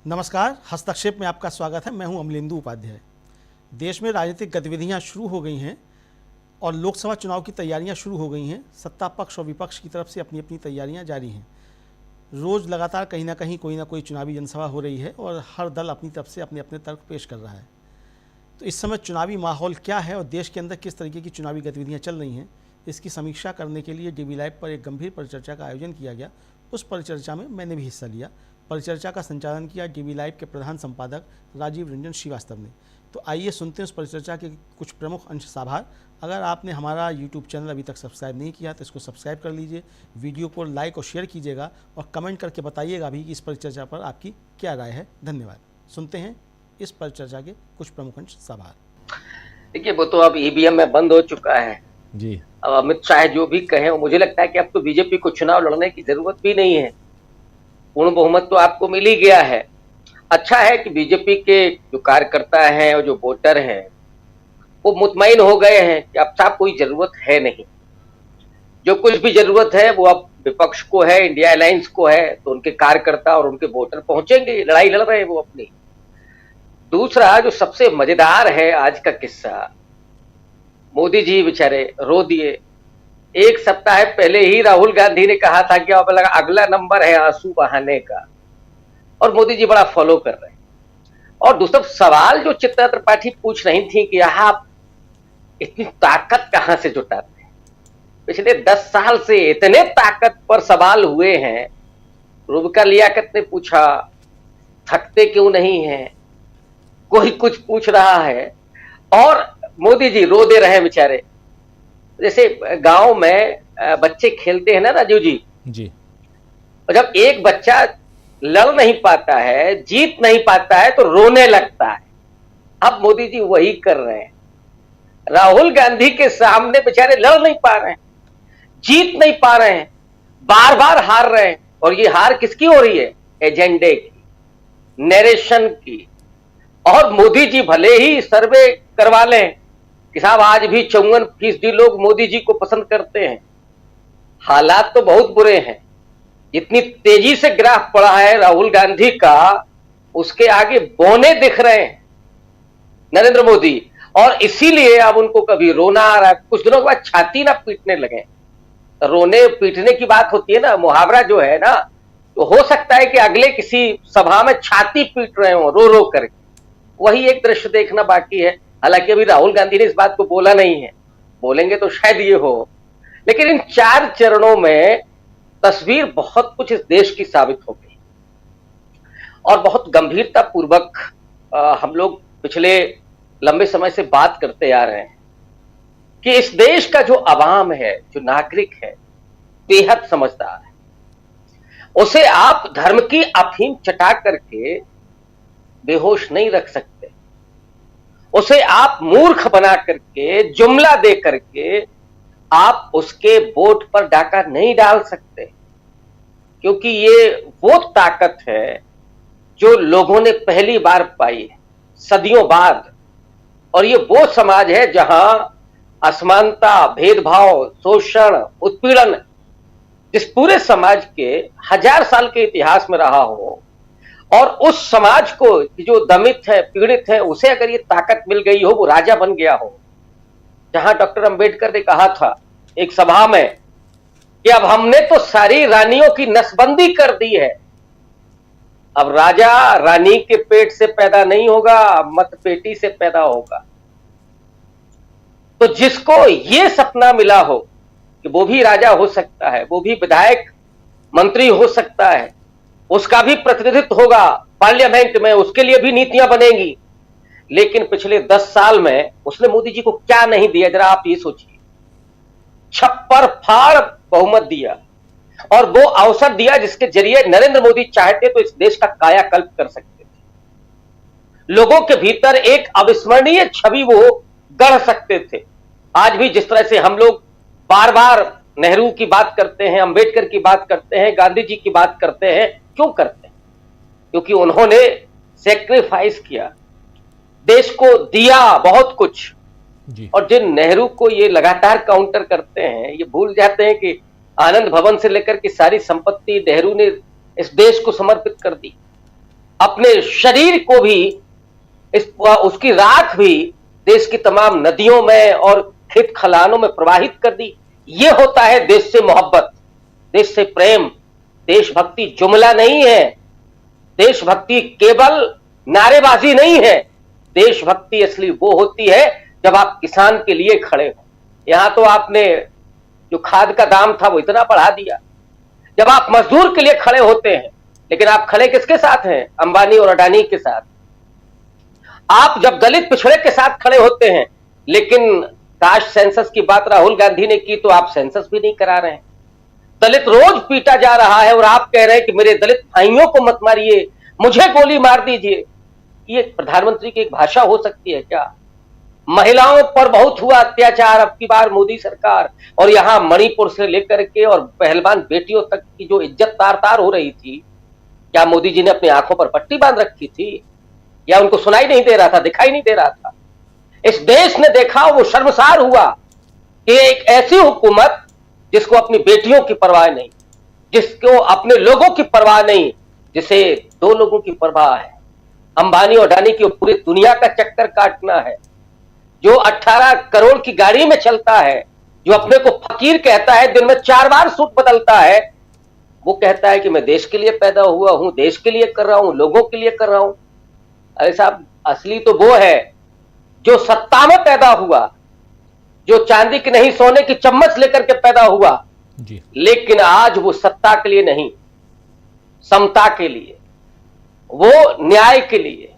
नमस्कार, हस्तक्षेप में आपका स्वागत है। मैं हूं अमलेंदु उपाध्याय। देश में राजनीतिक गतिविधियां शुरू हो गई हैं और लोकसभा चुनाव की तैयारियां शुरू हो गई हैं। सत्ता पक्ष और विपक्ष की तरफ से अपनी अपनी तैयारियां जारी हैं। रोज़ लगातार कहीं ना कहीं कोई ना कोई चुनावी जनसभा हो रही है और हर दल अपनी तरफ से अपने अपने तर्क पेश कर रहा है। तो इस समय चुनावी माहौल क्या है और देश के अंदर किस तरीके की चुनावी गतिविधियाँ चल रही हैं, इसकी समीक्षा करने के लिए DV लाइव पर एक गंभीर परिचर्चा का आयोजन किया गया। उस परिचर्चा में मैंने भी हिस्सा लिया। परिचर्चा का संचालन किया DV लाइव के प्रधान संपादक राजीव रंजन श्रीवास्तव ने। तो आइए सुनते हैं उस परिचर्चा के कुछ प्रमुख अंश साभार। अगर आपने हमारा YouTube चैनल अभी तक सब्सक्राइब नहीं किया तो इसको सब्सक्राइब कर लीजिए, वीडियो को लाइक और शेयर कीजिएगा और कमेंट करके बताइएगा भी कि इस परिचर्चा पर आपकी क्या राय है। धन्यवाद। सुनते हैं इस परिचर्चा के कुछ प्रमुख अंश साभार। देखिए, वो तो अब EVM में बंद हो चुका है जी। अब अमित शाह जो भी कहें, मुझे लगता है कि अब तो बीजेपी को चुनाव लड़ने की जरूरत भी नहीं है। पूर्ण बहुमत तो आपको मिल ही गया है। अच्छा है कि बीजेपी के जो कार्यकर्ता हैं और जो वोटर हैं वो मुतमईन हो गए हैं कि अब साहब कोई जरूरत है नहीं। जो कुछ भी जरूरत है वो अब विपक्ष को है, इंडिया अलायंस को है। तो उनके कार्यकर्ता और उनके वोटर पहुंचेंगे, लड़ाई लड़ रहे हैं वो अपनी। दूसरा जो सबसे मजेदार है आज का किस्सा, मोदी जी बेचारे रो दिए। एक सप्ताह पहले ही राहुल गांधी ने कहा था कि अब अगला नंबर है आंसू बहाने का, और मोदी जी बड़ा फॉलो कर रहे हैं। और दूसरा सवाल जो चित्रा त्रिपाठी पूछ रही थी कि आप इतनी ताकत कहां से जुटाते हैं, पिछले 10 साल से इतने ताकत पर सवाल हुए हैं। रुबिका लियाकत ने पूछा थकते क्यों नहीं हैं, कोई कुछ पूछ रहा है और मोदी जी रो दे रहे हैं बेचारे। जैसे गांव में बच्चे खेलते हैं ना राजीव जी, और जब एक बच्चा लड़ नहीं पाता है, जीत नहीं पाता है तो रोने लगता है। अब मोदी जी वही कर रहे हैं। राहुल गांधी के सामने बेचारे लड़ नहीं पा रहे हैं, जीत नहीं पा रहे हैं, बार बार हार रहे हैं। और ये हार किसकी हो रही है? एजेंडे की, नरेशन की। और मोदी जी भले ही सर्वे करवा लें कि साहब आज भी 54% लोग मोदी जी को पसंद करते हैं, हालात तो बहुत बुरे हैं। जितनी तेजी से ग्राफ पड़ा है राहुल गांधी का, उसके आगे बौने दिख रहे हैं नरेंद्र मोदी। और इसीलिए अब उनको कभी रोना आ रहा है, कुछ दिनों के बाद छाती ना पीटने लगे। रोने पीटने की बात होती है ना, मुहावरा जो है ना, तो हो सकता है कि अगले किसी सभा में छाती पीट रहे हो रो रो करके। वही एक दृश्य देखना बाकी है। हालांकि अभी राहुल गांधी ने इस बात को बोला नहीं है, बोलेंगे तो शायद ये हो। लेकिन इन 4 चरणों में तस्वीर बहुत कुछ इस देश की साबित हो गई और बहुत गंभीरता पूर्वक हम लोग पिछले लंबे समय से बात करते आ रहे हैं कि इस देश का जो अवाम है, जो नागरिक है, बेहद समझदार है। उसे आप धर्म की अफीम चटा करके बेहोश नहीं रख सकते। उसे आप मूर्ख बना करके, जुमला दे करके आप उसके वोट पर डाका नहीं डाल सकते, क्योंकि ये वो ताकत है जो लोगों ने पहली बार पाई है सदियों बाद। और ये वो समाज है जहां असमानता, भेदभाव, शोषण, उत्पीड़न जिस पूरे समाज के 1000 साल के इतिहास में रहा हो, और उस समाज को जो दमित है, पीड़ित है, उसे अगर ये ताकत मिल गई हो, वो राजा बन गया हो। जहां डॉक्टर अंबेडकर ने कहा था एक सभा में कि अब हमने तो सारी रानियों की नसबंदी कर दी है, अब राजा रानी के पेट से पैदा नहीं होगा, मतपेटी से पैदा होगा। तो जिसको ये सपना मिला हो कि वो भी राजा हो सकता है, वो भी विधायक मंत्री हो सकता है, उसका भी प्रतिनिधित्व होगा पार्लियामेंट में, उसके लिए भी नीतियां बनेंगी। लेकिन पिछले 10 साल में उसने मोदी जी को क्या नहीं दिया, जरा आप ये सोचिए। छप्पर फाड़ बहुमत दिया और वो अवसर दिया जिसके जरिए नरेंद्र मोदी चाहते तो इस देश का कायाकल्प कर सकते थे। लोगों के भीतर एक अविस्मरणीय छवि वो गढ़ सकते थे। आज भी जिस तरह से हम लोग बार बार नेहरू की बात करते हैं, अंबेडकर की बात करते हैं, गांधी जी की बात करते हैं, क्यों करते हैं? क्योंकि उन्होंने सेक्रीफाइस किया, देश को दिया बहुत कुछ जी। और जिन नेहरू को ये लगातार काउंटर करते हैं, ये भूल जाते हैं कि आनंद भवन से लेकर के सारी संपत्ति नेहरू ने इस देश को समर्पित कर दी। अपने शरीर को भी, उसकी राख भी देश की तमाम नदियों में और खेत खलिहानों में प्रवाहित कर दी। ये होता है देश से मोहब्बत, देश से प्रेम। देशभक्ति जुमला नहीं है, देशभक्ति केवल नारेबाजी नहीं है। देशभक्ति असली वो होती है जब आप किसान के लिए खड़े हो। यहां तो आपने जो खाद का दाम था वो इतना बढ़ा दिया। जब आप मजदूर के लिए खड़े होते हैं, लेकिन आप खड़े किसके साथ हैं? अंबानी और अडानी के साथ। आप जब दलित पिछड़े के साथ खड़े होते हैं, लेकिन कास्ट सेंसस की बात राहुल गांधी ने की तो आप सेंसस भी नहीं करा रहे हैं। दलित रोज पीटा जा रहा है और आप कह रहे हैं कि मेरे दलित भाइयों को मत मारिए, मुझे गोली मार दीजिए। ये प्रधानमंत्री की एक भाषा हो सकती है क्या? महिलाओं पर बहुत हुआ अत्याचार अब की बार मोदी सरकार, और यहां मणिपुर से लेकर के और पहलवान बेटियों तक की जो इज्जत तार तार हो रही थी, क्या मोदी जी ने अपनी आंखों पर पट्टी बांध रखी थी, या उनको सुनाई नहीं दे रहा था, दिखाई नहीं दे रहा था? इस देश ने देखा, वो शर्मसार हुआ कि एक ऐसी हुकूमत जिसको अपनी बेटियों की परवाह नहीं, जिसको अपने लोगों की परवाह नहीं, जिसे दो लोगों की परवाह है, अंबानी और अडानी की पूरी दुनिया का चक्कर काटना है, जो 18 करोड़ की गाड़ी में चलता है, जो अपने को फकीर कहता है, दिन में 4 बार सूट बदलता है, वो कहता है कि मैं देश के लिए पैदा हुआ हूं, देश के लिए कर रहा हूं, लोगों के लिए कर रहा हूं। अरे साहब, असली तो वो है जो सत्ता में पैदा हुआ, जो चांदी की नहीं सोने की चम्मच लेकर के पैदा हुआ जी। लेकिन आज वो सत्ता के लिए नहीं, समता के लिए, वो न्याय के लिए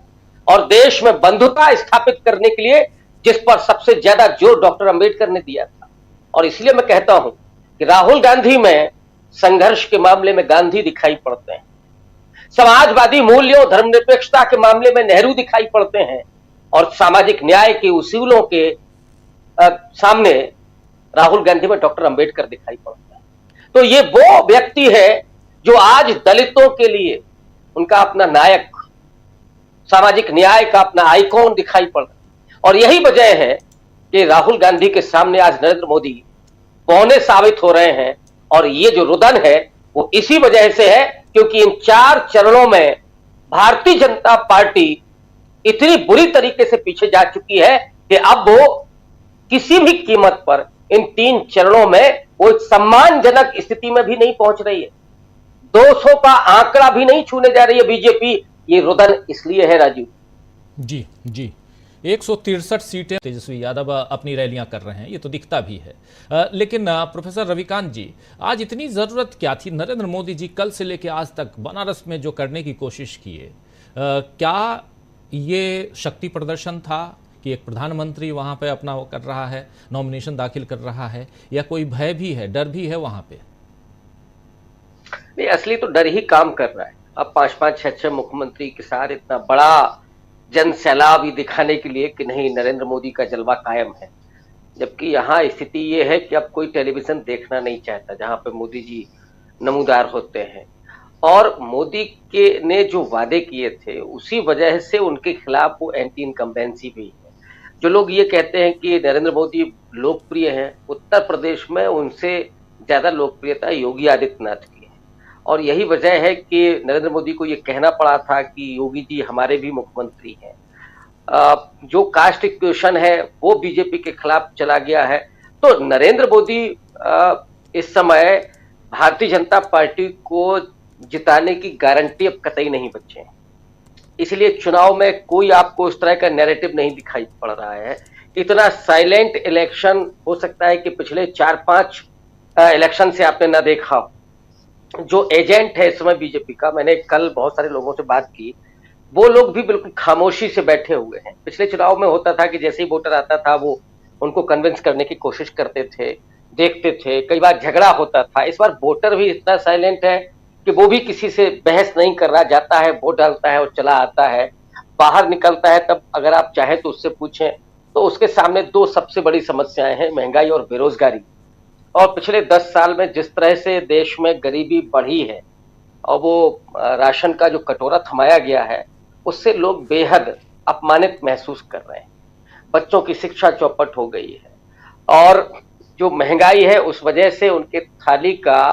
और देश में बंधुता स्थापित करने के लिए, जिस पर सबसे ज्यादा जोर डॉक्टर अंबेडकर ने दिया था। और इसलिए मैं कहता हूं कि राहुल गांधी में संघर्ष के मामले में गांधी दिखाई पड़ते हैं, समाजवादी मूल्यों धर्मनिरपेक्षता के मामले में नेहरू दिखाई पड़ते हैं, और सामाजिक न्याय के उसूलों के सामने राहुल गांधी में डॉक्टर अंबेडकर दिखाई पड़ता है। तो ये वो व्यक्ति है जो आज दलितों के लिए उनका अपना नायक, सामाजिक न्याय का अपना आइकॉन दिखाई पड़ रहा है। और यही वजह है कि राहुल गांधी के सामने आज नरेंद्र मोदी पौने साबित हो रहे हैं। और ये जो रुदन है वो इसी वजह से है क्योंकि इन 4 चरणों में भारतीय जनता पार्टी इतनी बुरी तरीके से पीछे जा चुकी है कि अब वो किसी भी कीमत पर इन 3 चरणों में वो एक सम्मानजनक स्थिति में भी नहीं पहुंच रही है। 200 का आंकड़ा भी नहीं छूने जा रही है बीजेपी। ये रुदन इसलिए है राजीव जी। 163 सीटें तेजस्वी यादव अपनी रैलियां कर रहे हैं, ये तो दिखता भी है। लेकिन प्रोफेसर रविकांत जी, आज इतनी ज़रूरत क्या थी? नरेंद्र मोदी जी कल से लेकर आज तक बनारस में जो करने की कोशिश किए, क्या ये शक्ति प्रदर्शन था कि एक प्रधानमंत्री वहाँ पे अपना वो कर रहा है, नॉमिनेशन दाखिल कर रहा है, या कोई भय भी है, डर भी है वहाँ पे? नहीं, असली तो डर ही काम कर रहा है। अब 5-5, 6-6 मुख्यमंत्री के साथ इतना बड़ा जन सैलाब ही दिखाने के लिए कि नहीं नरेंद्र मोदी का जलवा कायम है, जबकि यहाँ स्थिति ये है कि अब कोई टेलीविजन देखना नहीं चाहता जहाँ पे मोदी जी नमूदार होते हैं। और मोदी के ने जो वादे किए थे उसी वजह से उनके खिलाफ वो एंटी इनकम्बेंसी भी है। जो लोग ये कहते हैं कि नरेंद्र मोदी लोकप्रिय हैं, उत्तर प्रदेश में उनसे ज्यादा लोकप्रियता योगी आदित्यनाथ की है। और यही वजह है कि नरेंद्र मोदी को ये कहना पड़ा था कि योगी जी हमारे भी मुख्यमंत्री हैं। जो कास्ट इक्वेशन है वो बीजेपी के खिलाफ चला गया है। तो नरेंद्र मोदी इस समय भारतीय जनता पार्टी को जिताने की गारंटी अब कतई नहीं बचे हैं। इसलिए चुनाव में कोई आपको उस तरह का नैरेटिव नहीं दिखाई पड़ रहा है। इतना साइलेंट इलेक्शन हो सकता है कि पिछले 4-5 इलेक्शन से आपने ना देखा हो। जो एजेंट है इस समय बीजेपी का, मैंने कल बहुत सारे लोगों से बात की, वो लोग भी बिल्कुल खामोशी से बैठे हुए हैं। पिछले चुनाव में होता था कि जैसे ही वोटर आता था वो उनको कन्विंस करने की कोशिश करते थे, देखते थे, कई बार झगड़ा होता था। इस बार वोटर भी इतना साइलेंट है कि वो भी किसी से बहस नहीं कर रहा, जाता है वोट डालता है और चला आता है। बाहर निकलता है तब अगर आप चाहें तो उससे पूछें तो उसके सामने 2 सबसे बड़ी समस्याएं हैं, महंगाई और बेरोजगारी। और पिछले 10 साल में जिस तरह से देश में गरीबी बढ़ी है और वो राशन का जो कटोरा थमाया गया है उससे लोग बेहद अपमानित महसूस कर रहे हैं। बच्चों की शिक्षा चौपट हो गई है और जो महंगाई है उस वजह से उनके थाली का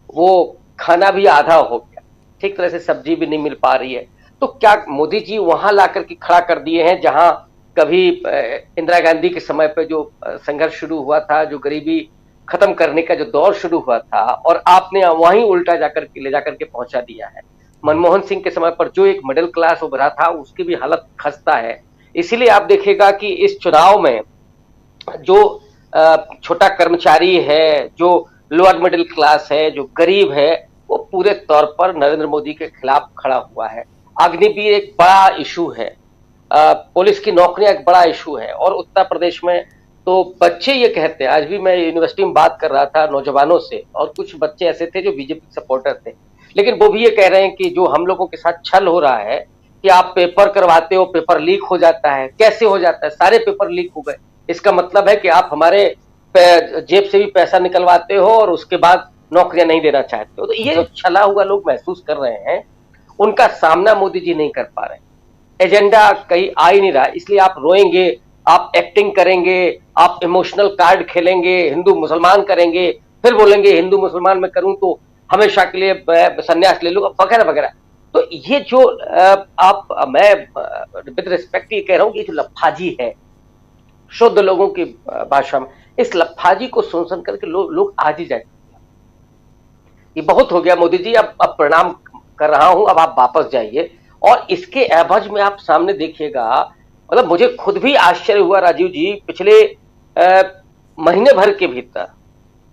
वो खाना भी आधा हो गया, ठीक तरह से सब्जी भी नहीं मिल पा रही है। तो क्या मोदी जी वहां ला करके खड़ा कर दिए हैं जहां कभी इंदिरा गांधी के समय पे जो संघर्ष शुरू हुआ था, जो गरीबी खत्म करने का जो दौर शुरू हुआ था, और आपने वहीं उल्टा जाकर के ले जाकर के पहुंचा दिया है। मनमोहन सिंह के समय पर जो एक मिडिल क्लास उभरा था उसकी भी हालत खस्ता है। इसीलिए आप देखिएगा कि इस चुनाव में जो छोटा कर्मचारी है, जो लोअर मिडिल क्लास है, जो गरीब है, वो पूरे तौर पर नरेंद्र मोदी के खिलाफ खड़ा हुआ है। अग्निवीर एक बड़ा इशू है, पुलिस की नौकरियां एक बड़ा इशू है, और उत्तर प्रदेश में तो बच्चे ये कहते हैं, आज भी मैं यूनिवर्सिटी में बात कर रहा था नौजवानों से, और कुछ बच्चे ऐसे थे जो बीजेपी सपोर्टर थे, लेकिन वो भी ये कह रहे हैं कि जो हम लोगों के साथ छल हो रहा है कि आप पेपर करवाते हो, पेपर लीक हो जाता है। कैसे हो जाता है? सारे पेपर लीक हो गए, इसका मतलब है कि आप हमारे जेब से भी पैसा निकलवाते हो और उसके बाद नौकरियां नहीं देना चाहते हो। तो ये जो छला हुआ लोग महसूस कर रहे हैं, उनका सामना मोदी जी नहीं कर पा रहे। एजेंडा कहीं आ ही नहीं रहा, इसलिए आप रोएंगे, आप एक्टिंग करेंगे, आप इमोशनल कार्ड खेलेंगे, हिंदू मुसलमान करेंगे, फिर बोलेंगे हिंदू मुसलमान मैं करूं तो हमेशा के लिए संन्यास ले लूंगा, वगैरह वगैरह। तो ये जो मैं विद रिस्पेक्ट ये कह रहा हूं कि ये जो लफाजी है, शुद्ध लोगों की भाषा में, इस लफाजी को सुन करके लोग आज ही जाए, ये बहुत हो गया मोदी जी, अब प्रणाम कर रहा हूं, अब आप वापस जाइए। और इसके एवज में आप सामने देखिएगा, मतलब मुझे खुद भी आश्चर्य हुआ राजीव जी, पिछले महीने भर के भीतर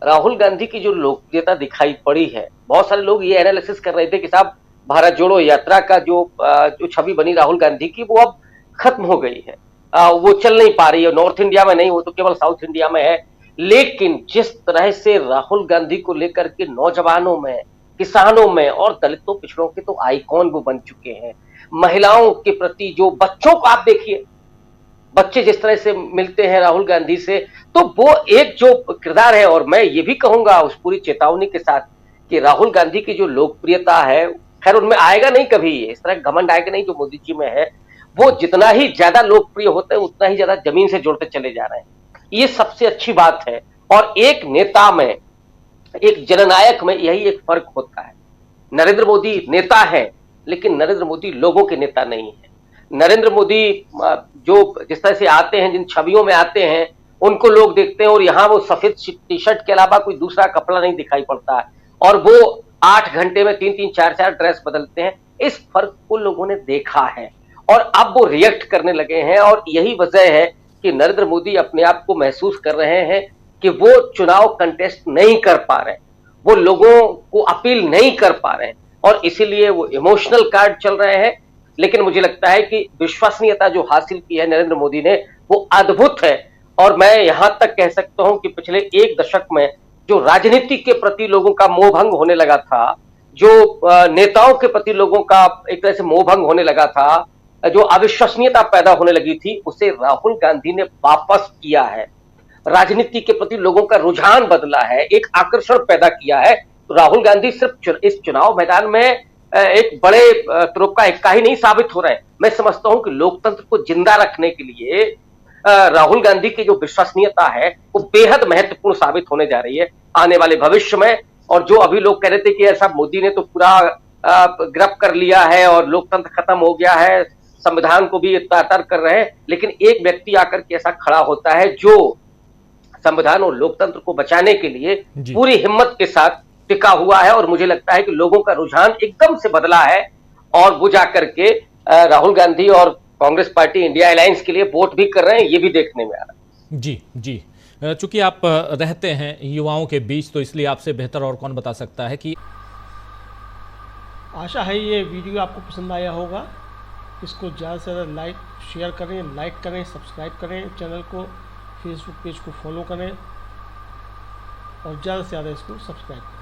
राहुल गांधी की जो लोकप्रियता दिखाई पड़ी है, बहुत सारे लोग ये एनालिसिस कर रहे थे कि साहब भारत जोड़ो यात्रा का जो छवि बनी राहुल गांधी की, वो अब खत्म हो गई है, वो चल नहीं पा रही है, नॉर्थ इंडिया में नहीं, वो तो केवल साउथ इंडिया में है। लेकिन जिस तरह से राहुल गांधी को लेकर के नौजवानों में, किसानों में और दलितों पिछड़ों के तो आइकॉन वो बन चुके हैं। महिलाओं के प्रति जो बच्चों को आप देखिए, बच्चे जिस तरह से मिलते हैं राहुल गांधी से, तो वो एक जो किरदार है, और मैं ये भी कहूंगा उस पूरी चेतावनी के साथ कि राहुल गांधी की जो लोकप्रियता है, खैर उनमें आएगा नहीं कभी, इस तरह घमंड आएगा नहीं जो मोदी जी में है। वो जितना ही ज्यादा लोकप्रिय होते हैं उतना ही ज्यादा जमीन से जुड़ते चले जा रहे हैं, ये सबसे अच्छी बात है। और एक नेता में, एक जननायक में यही एक फर्क होता है। नरेंद्र मोदी नेता है, लेकिन नरेंद्र मोदी लोगों के नेता नहीं है। नरेंद्र मोदी जो जिस तरह से आते हैं, जिन छवियों में आते हैं, उनको लोग देखते हैं और यहाँ वो सफेद टी शर्ट के अलावा कोई दूसरा कपड़ा नहीं दिखाई पड़ता है, और वो 8 घंटे में 3-3, 4-4 ड्रेस बदलते हैं। इस फर्क को लोगों ने देखा है और अब वो रिएक्ट करने लगे हैं, और यही वजह है कि नरेंद्र मोदी अपने आप को महसूस कर रहे हैं कि वो चुनाव कंटेस्ट नहीं कर पा रहे, वो लोगों को अपील नहीं कर पा रहे हैं, और इसीलिए वो इमोशनल कार्ड चल रहे हैं। लेकिन मुझे लगता है कि विश्वसनीयता जो हासिल की है नरेंद्र मोदी ने, वो अद्भुत है। और मैं यहां तक कह सकता हूं कि पिछले 1 दशक में जो राजनीति के प्रति लोगों का मोहभंग होने लगा था, जो नेताओं के प्रति लोगों का एक तरह से मोहभंग होने लगा था, जो अविश्वसनीयता पैदा होने लगी थी, उसे राहुल गांधी ने वापस किया है। राजनीति के प्रति लोगों का रुझान बदला है, एक आकर्षण पैदा किया है। तो राहुल गांधी सिर्फ इस चुनाव मैदान में एक बड़े तुरुप का हिक्का ही नहीं साबित हो रहे हैं। मैं समझता हूं कि लोकतंत्र को जिंदा रखने के लिए राहुल गांधी की जो विश्वसनीयता है वो बेहद महत्वपूर्ण साबित होने जा रही है आने वाले भविष्य में। और जो अभी लोग कह रहे थे कि ऐसा मोदी ने तो पूरा गिरफ्त कर लिया है और लोकतंत्र खत्म हो गया है, संविधान को भी तार-तार कर रहे हैं, लेकिन एक व्यक्ति आकर के ऐसा खड़ा होता है जो संविधान और लोकतंत्र को बचाने के लिए पूरी हिम्मत के साथ टिका हुआ है। और मुझे लगता है कि लोगों का रुझान एकदम से बदला है, और वो जाकर के राहुल गांधी और कांग्रेस पार्टी इंडिया अलायंस के लिए वोट भी कर रहे हैं, ये भी देखने में आ रहा है। जी, चूंकि आप रहते हैं युवाओं के बीच, तो इसलिए आपसे बेहतर और कौन बता सकता है कि आशा है ये वीडियो आपको पसंद आया होगा। इसको ज़्यादा से ज़्यादा शेयर करें, लाइक करें, सब्सक्राइब करें चैनल को, फेसबुक पेज को फॉलो करें और ज़्यादा से ज़्यादा इसको सब्सक्राइब करें।